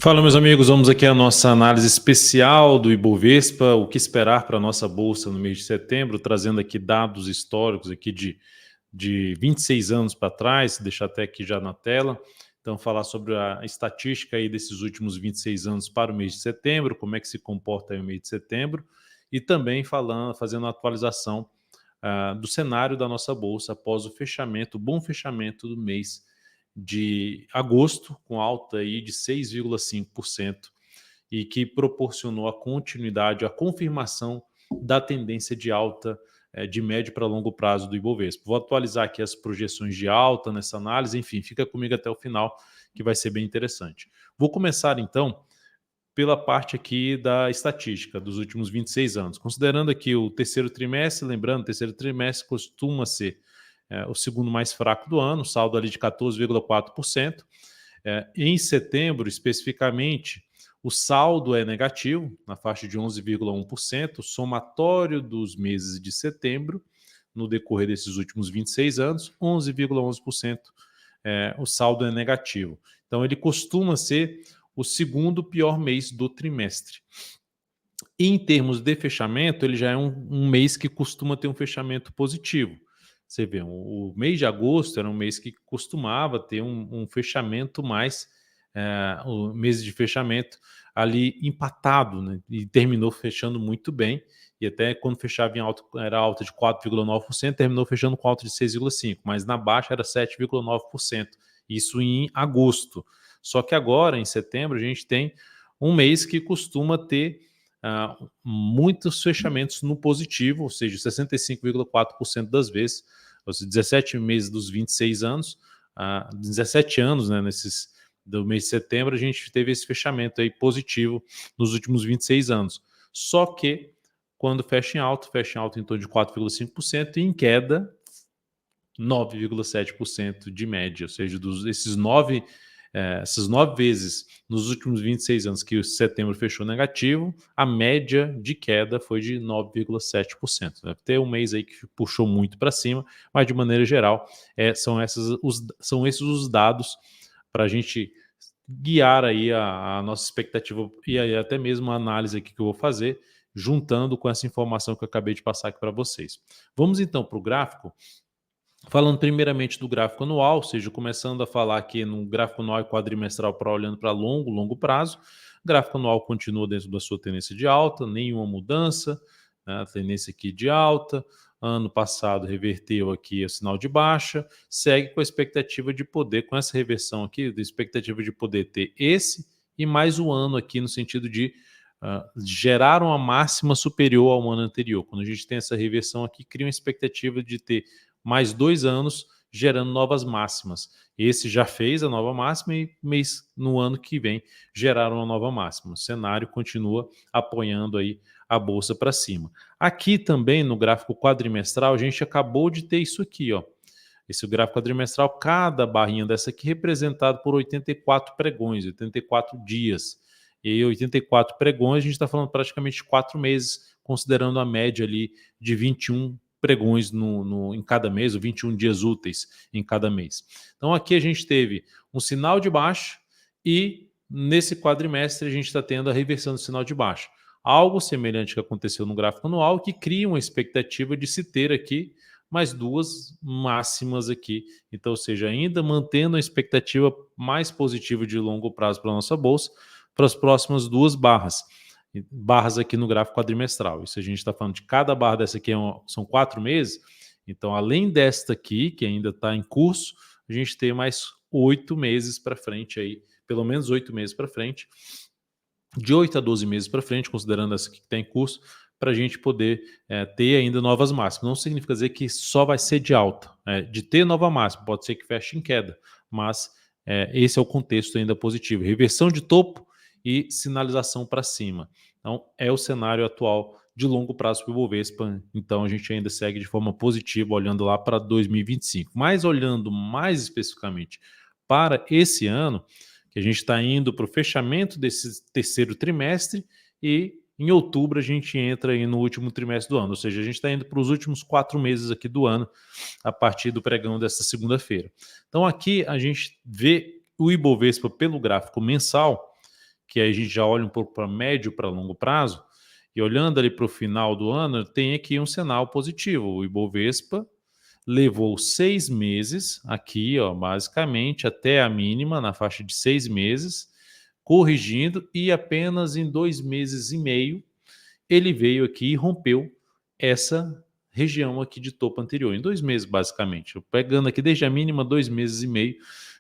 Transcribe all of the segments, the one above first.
Fala, meus amigos, vamos aqui à nossa análise especial do Ibovespa, o que esperar para a nossa bolsa no mês de setembro, trazendo aqui dados históricos aqui de 26 anos para trás, deixar até aqui já na tela. Então, falar sobre a estatística aí desses últimos 26 anos para o mês de setembro, como é que se comporta aí o mês de setembro, e também fazendo a atualização do cenário da nossa bolsa após o fechamento, o bom fechamento do mês de agosto, com alta aí de 6,5% e que proporcionou a continuidade, a confirmação da tendência de alta de médio para longo prazo do Ibovespa. Vou atualizar aqui as projeções de alta nessa análise, enfim, fica comigo até o final, que vai ser bem interessante. Vou começar então pela parte aqui da estatística dos últimos 26 anos. Considerando aqui o terceiro trimestre, lembrando, o terceiro trimestre costuma ser o segundo mais fraco do ano, saldo ali de 14,4%. Em setembro, especificamente, o saldo é negativo, na faixa de 11,1%, somatório dos meses de setembro, no decorrer desses últimos 26 anos, 11,11%, o saldo é negativo. Então, ele costuma ser o segundo pior mês do trimestre. Em termos de fechamento, ele já é um mês que costuma ter um fechamento positivo. Você vê, o mês de agosto era um mês que costumava ter um fechamento mais, o mês de fechamento ali empatado, né? E terminou fechando muito bem, e até quando fechava em alta, era alta de 4,9%, terminou fechando com alta de 6,5%, mas na baixa era 7,9%, isso em agosto. Só que agora, em setembro, a gente tem um mês que costuma ter muitos fechamentos no positivo, ou seja, 65,4% das vezes, ou seja, 17 meses dos 26 anos, 17 anos, né, do mês de setembro, a gente teve esse fechamento aí positivo nos últimos 26 anos. Só que, quando fecha em alta em torno de 4,5% e em queda, 9,7% de média, ou seja, essas 9 vezes nos últimos 26 anos que o setembro fechou negativo, a média de queda foi de 9,7%. Deve ter um mês aí que puxou muito para cima, mas de maneira geral são esses os dados para a gente guiar aí a nossa expectativa e aí até mesmo a análise aqui que eu vou fazer, juntando com essa informação que eu acabei de passar aqui para vocês. Vamos então para o gráfico. Falando primeiramente do gráfico anual, ou seja, começando a falar aqui no gráfico anual e quadrimestral para olhando para longo prazo, o gráfico anual continua dentro da sua tendência de alta, nenhuma mudança, né, a tendência aqui de alta, ano passado reverteu aqui o sinal de baixa, segue com a expectativa de poder, com essa reversão aqui, da expectativa de poder ter esse e mais um ano aqui no sentido de gerar uma máxima superior ao ano anterior. Quando a gente tem essa reversão aqui, cria uma expectativa de ter mais 2 anos gerando novas máximas. Esse já fez a nova máxima e no ano que vem geraram uma nova máxima. O cenário continua apoiando aí a bolsa para cima. Aqui também no gráfico quadrimestral a gente acabou de ter isso aqui, ó. Esse gráfico quadrimestral, cada barrinha dessa aqui representado por 84 pregões, 84 dias. E 84 pregões, a gente está falando praticamente 4 meses, considerando a média ali de 21 pregões em cada mês, ou 21 dias úteis em cada mês. Então aqui a gente teve um sinal de baixa e nesse quadrimestre a gente está tendo a reversão do sinal de baixa. Algo semelhante que aconteceu no gráfico anual, que cria uma expectativa de se ter aqui mais duas máximas aqui. Então, ou seja, ainda mantendo a expectativa mais positiva de longo prazo para a nossa bolsa, para as próximas duas barras aqui no gráfico quadrimestral. Isso a gente está falando de cada barra dessa aqui são 4 meses, então além desta aqui, que ainda está em curso, a gente tem mais 8 meses para frente aí, pelo menos 8 meses para frente, de 8 a 12 meses para frente, considerando essa aqui que está em curso, para a gente poder ter ainda novas máximas. Não significa dizer que só vai ser de alta, de ter nova máxima, pode ser que feche em queda, mas esse é o contexto ainda positivo. Reversão de topo e sinalização para cima. Então, é o cenário atual de longo prazo para o Ibovespa, então a gente ainda segue de forma positiva, olhando lá para 2025. Mas olhando mais especificamente para esse ano, que a gente está indo para o fechamento desse terceiro trimestre e em outubro a gente entra aí no último trimestre do ano, ou seja, a gente está indo para os últimos 4 meses aqui do ano, a partir do pregão desta segunda-feira. Então aqui a gente vê o Ibovespa pelo gráfico mensal, que aí a gente já olha um pouco para médio para longo prazo, e olhando ali para o final do ano, tem aqui um sinal positivo. O Ibovespa levou 6 meses aqui, ó, basicamente até a mínima, na faixa de 6 meses, corrigindo, e apenas em 2 meses e meio ele veio aqui e rompeu essa região aqui de topo anterior, em 2 meses basicamente. Pegando aqui desde a mínima, 2 meses e meio.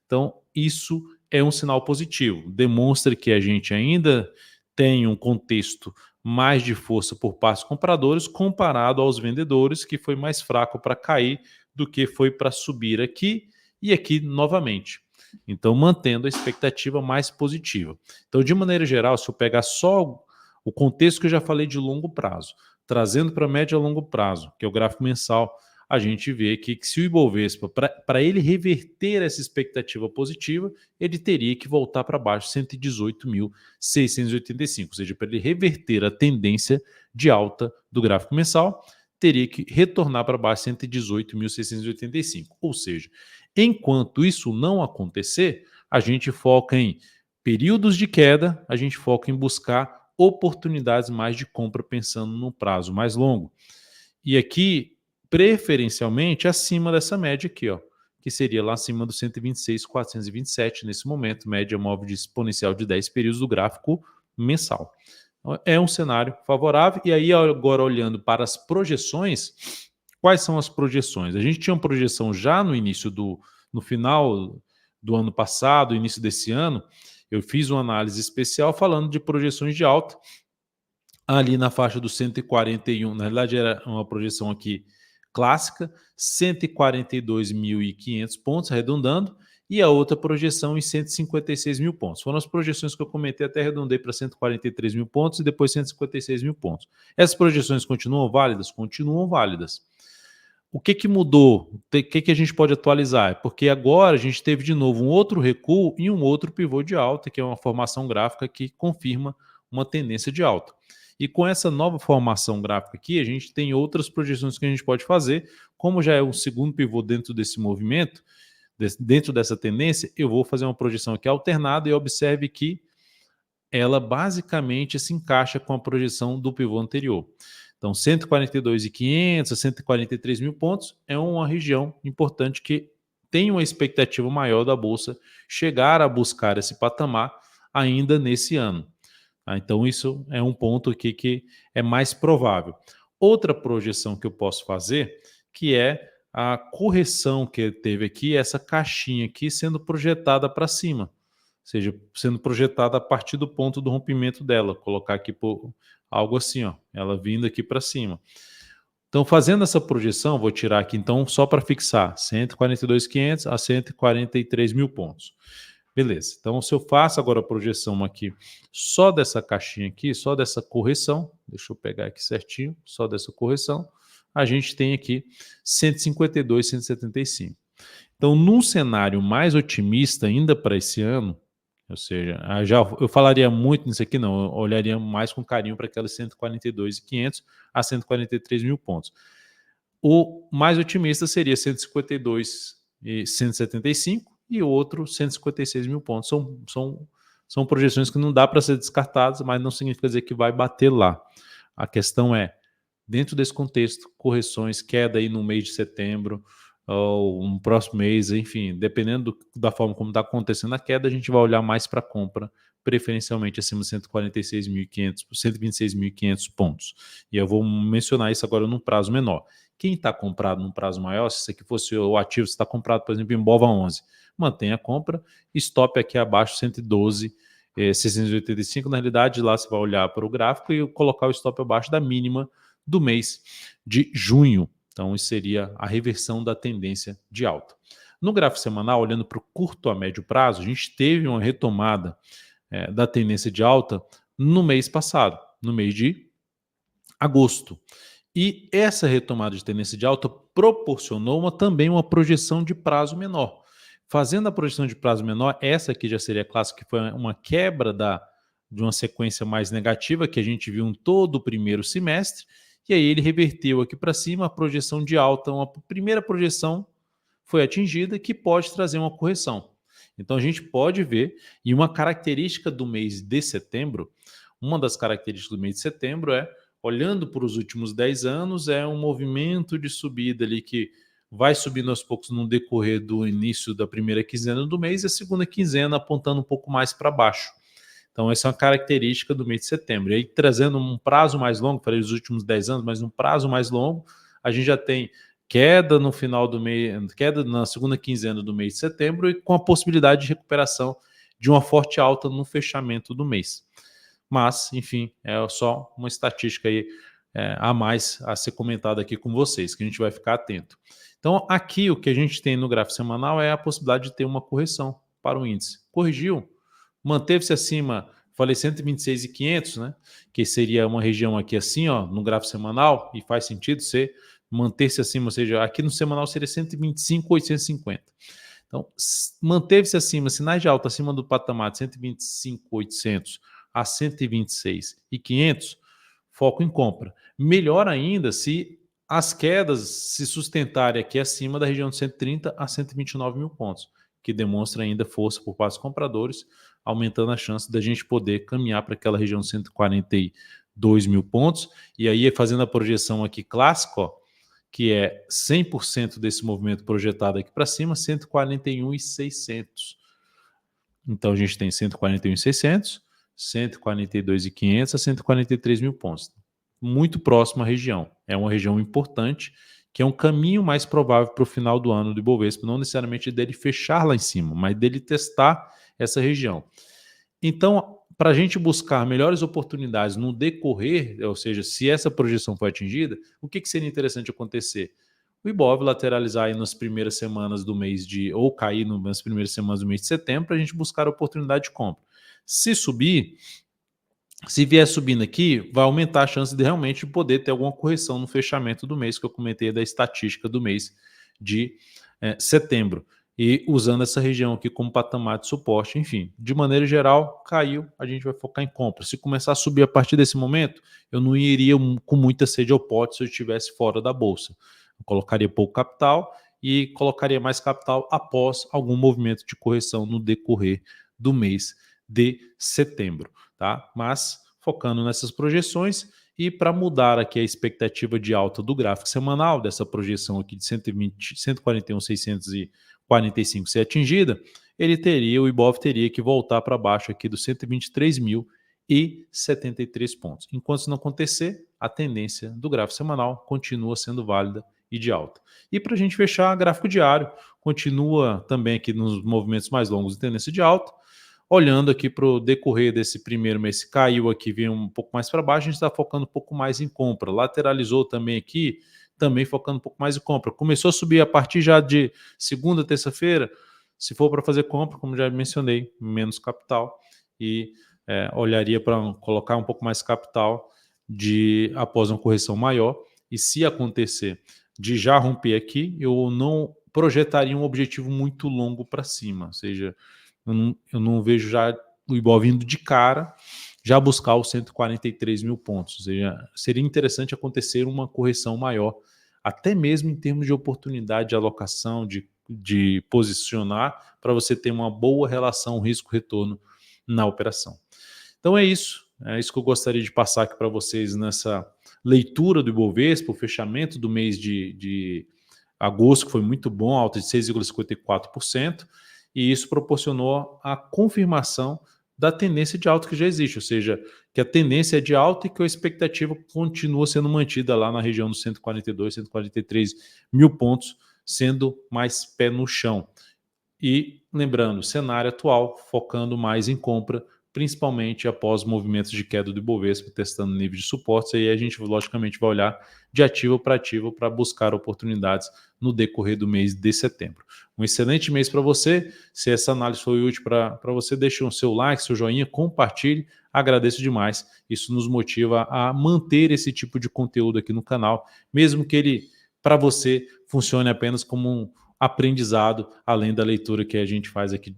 Então, isso é um sinal positivo. Demonstra que a gente ainda tem um contexto mais de força por parte dos compradores comparado aos vendedores, que foi mais fraco para cair do que foi para subir aqui e aqui novamente. Então, mantendo a expectativa mais positiva. Então, de maneira geral, se eu pegar só o contexto que eu já falei de longo prazo, trazendo para médio a longo prazo, que é o gráfico mensal, a gente vê que se o Ibovespa, para ele reverter essa expectativa positiva, ele teria que voltar para baixo, 118.685, ou seja, para ele reverter a tendência de alta do gráfico mensal, teria que retornar para baixo 118.685. Ou seja, enquanto isso não acontecer, a gente foca em períodos de queda, a gente foca em buscar oportunidades mais de compra pensando no prazo mais longo. E aqui, preferencialmente, acima dessa média aqui, ó, que seria lá acima do 126.427 nesse momento, média móvel de exponencial de 10 períodos do gráfico mensal. Então, é um cenário favorável. E aí, agora olhando para as projeções, quais são as projeções? A gente tinha uma projeção já no final do ano passado, início desse ano, eu fiz uma análise especial falando de projeções de alta ali na faixa dos 141, na realidade era uma projeção aqui clássica, 142.500 pontos, arredondando, e a outra projeção em 156 mil pontos. Foram as projeções que eu comentei, até arredondei para 143 mil pontos e depois 156 mil pontos. Essas projeções continuam válidas? Continuam válidas. O que mudou? O que a gente pode atualizar? É porque agora a gente teve de novo um outro recuo e um outro pivô de alta, que é uma formação gráfica que confirma uma tendência de alta. E com essa nova formação gráfica aqui, a gente tem outras projeções que a gente pode fazer. Como já é um segundo pivô dentro desse movimento, dentro dessa tendência, eu vou fazer uma projeção aqui alternada e observe que ela basicamente se encaixa com a projeção do pivô anterior. Então, 142.500 a 143 mil pontos é uma região importante que tem uma expectativa maior da Bolsa chegar a buscar esse patamar ainda nesse ano. Então, isso é um ponto aqui que é mais provável. Outra projeção que eu posso fazer, que é a correção que teve aqui, essa caixinha aqui sendo projetada para cima, ou seja, sendo projetada a partir do ponto do rompimento dela, colocar aqui por algo assim, ó, ela vindo aqui para cima. Então, fazendo essa projeção, vou tirar aqui então só para fixar 142.500 a 143 mil pontos. Beleza, então se eu faço agora a projeção aqui só dessa caixinha aqui, só dessa correção, deixa eu pegar aqui certinho, só dessa correção, a gente tem aqui 152, 175. Então, num cenário mais otimista ainda para esse ano, ou seja, eu falaria muito nisso aqui, não, eu olharia mais com carinho para aquelas 142.500 a 143 mil pontos. O mais otimista seria 152 e 175 e o outro 156 mil pontos. São projeções que não dá para ser descartadas, mas não significa dizer que vai bater lá. A questão é, dentro desse contexto, correções, queda aí no mês de setembro, ou no próximo mês, enfim, dependendo da forma como está acontecendo a queda, a gente vai olhar mais para a compra, preferencialmente acima de 146.500, 126.500 pontos. E eu vou mencionar isso agora num prazo menor. Quem está comprado num prazo maior, se isso aqui fosse o ativo, se está comprado, por exemplo, em BOVA11, mantenha a compra, stop aqui abaixo 112, 685, na realidade lá você vai olhar para o gráfico e colocar o stop abaixo da mínima do mês de junho. Então, isso seria a reversão da tendência de alta. No gráfico semanal, olhando para o curto a médio prazo, a gente teve uma retomada da tendência de alta no mês passado, no mês de agosto. E essa retomada de tendência de alta proporcionou também uma projeção de prazo menor. Fazendo a projeção de prazo menor, essa aqui já seria clássica, que foi uma quebra de uma sequência mais negativa que a gente viu em todo o primeiro semestre, e aí ele reverteu aqui para cima a projeção de alta, uma primeira projeção foi atingida que pode trazer uma correção. Então a gente pode ver, e uma característica do mês de setembro, uma das características do mês de setembro é, olhando para os últimos 10 anos, é um movimento de subida ali que vai subindo aos poucos no decorrer do início da primeira quinzena do mês e a segunda quinzena apontando um pouco mais para baixo. Então, essa é uma característica do mês de setembro. E aí, trazendo um prazo mais longo, falei dos últimos 10 anos, mas um prazo mais longo, a gente já tem queda no final do mês, queda na segunda quinzena do mês de setembro e com a possibilidade de recuperação de uma forte alta no fechamento do mês. Mas, enfim, é só uma estatística aí a mais a ser comentada aqui com vocês, que a gente vai ficar atento. Então, aqui o que a gente tem no gráfico semanal é a possibilidade de ter uma correção para o índice. Corrigiu, manteve-se acima, falei 126.500, né? Que seria uma região aqui assim, ó, no gráfico semanal, e faz sentido ser manter-se acima, ou seja, aqui no semanal seria 125.850. Então, manteve-se acima, sinais de alta acima do patamar de 125.800 a 126.500, foco em compra. Melhor ainda se as quedas se sustentarem aqui acima da região de 130 a 129 mil pontos, que demonstra ainda força por parte dos compradores, aumentando a chance da gente poder caminhar para aquela região de 142 mil pontos. E aí, fazendo a projeção aqui clássica, ó, que é 100% desse movimento projetado aqui para cima, 141.600. Então, a gente tem 141.600, 142.500 a 143 mil pontos. Muito próximo à região. É uma região importante, que é um caminho mais provável para o final do ano do Ibovespa, não necessariamente dele fechar lá em cima, mas dele testar essa região. Então, para a gente buscar melhores oportunidades no decorrer, ou seja, se essa projeção for atingida, o que seria interessante acontecer? O Ibov lateralizar aí nas primeiras semanas do mês de, ou cair nas primeiras semanas do mês de setembro, para a gente buscar a oportunidade de compra. Se subir, se vier subindo aqui, vai aumentar a chance de realmente poder ter alguma correção no fechamento do mês, que eu comentei da estatística do mês de setembro. E usando essa região aqui como patamar de suporte, enfim, de maneira geral, caiu, a gente vai focar em compra. Se começar a subir a partir desse momento, eu não iria com muita sede ao pote se eu estivesse fora da bolsa. Eu colocaria pouco capital e colocaria mais capital após algum movimento de correção no decorrer do mês de setembro, tá? Mas focando nessas projeções e para mudar aqui a expectativa de alta do gráfico semanal, dessa projeção aqui de 120, 141.645 ser atingida, o Ibov teria que voltar para baixo aqui dos 123.073 pontos. Enquanto isso não acontecer, a tendência do gráfico semanal continua sendo válida e de alta. E para a gente fechar, gráfico diário continua também aqui nos movimentos mais longos de tendência de alta. Olhando aqui para o decorrer desse primeiro mês, caiu aqui, veio um pouco mais para baixo, a gente está focando um pouco mais em compra. Lateralizou também aqui, também focando um pouco mais em compra. Começou a subir a partir já de segunda, terça-feira. Se for para fazer compra, como já mencionei, menos capital e olharia para colocar um pouco mais capital após uma correção maior. E se acontecer de já romper aqui, eu não projetaria um objetivo muito longo para cima, ou seja, eu não vejo já o Ibov vindo de cara já buscar os 143 mil pontos. Ou seja, seria interessante acontecer uma correção maior, até mesmo em termos de oportunidade de alocação, de posicionar, para você ter uma boa relação risco-retorno na operação. Então é isso que eu gostaria de passar aqui para vocês nessa leitura do Ibovespa, o fechamento do mês de agosto, que foi muito bom, alta de 6,54%, e isso proporcionou a confirmação da tendência de alta que já existe, ou seja, que a tendência é de alta e que a expectativa continua sendo mantida lá na região dos 142, 143 mil pontos, sendo mais pé no chão. E lembrando, cenário atual, focando mais em compra, principalmente após movimentos de queda do Ibovespa, testando nível de suportes, aí a gente logicamente vai olhar de ativo para ativo para buscar oportunidades no decorrer do mês de setembro. Um excelente mês para você. Se essa análise foi útil para você, deixe o seu like, seu joinha, compartilhe. Agradeço demais. Isso nos motiva a manter esse tipo de conteúdo aqui no canal, mesmo que ele, para você, funcione apenas como um aprendizado, além da leitura que a gente faz aqui,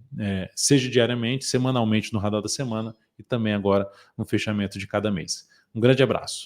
seja diariamente, semanalmente no Radar da Semana e também agora no fechamento de cada mês. Um grande abraço.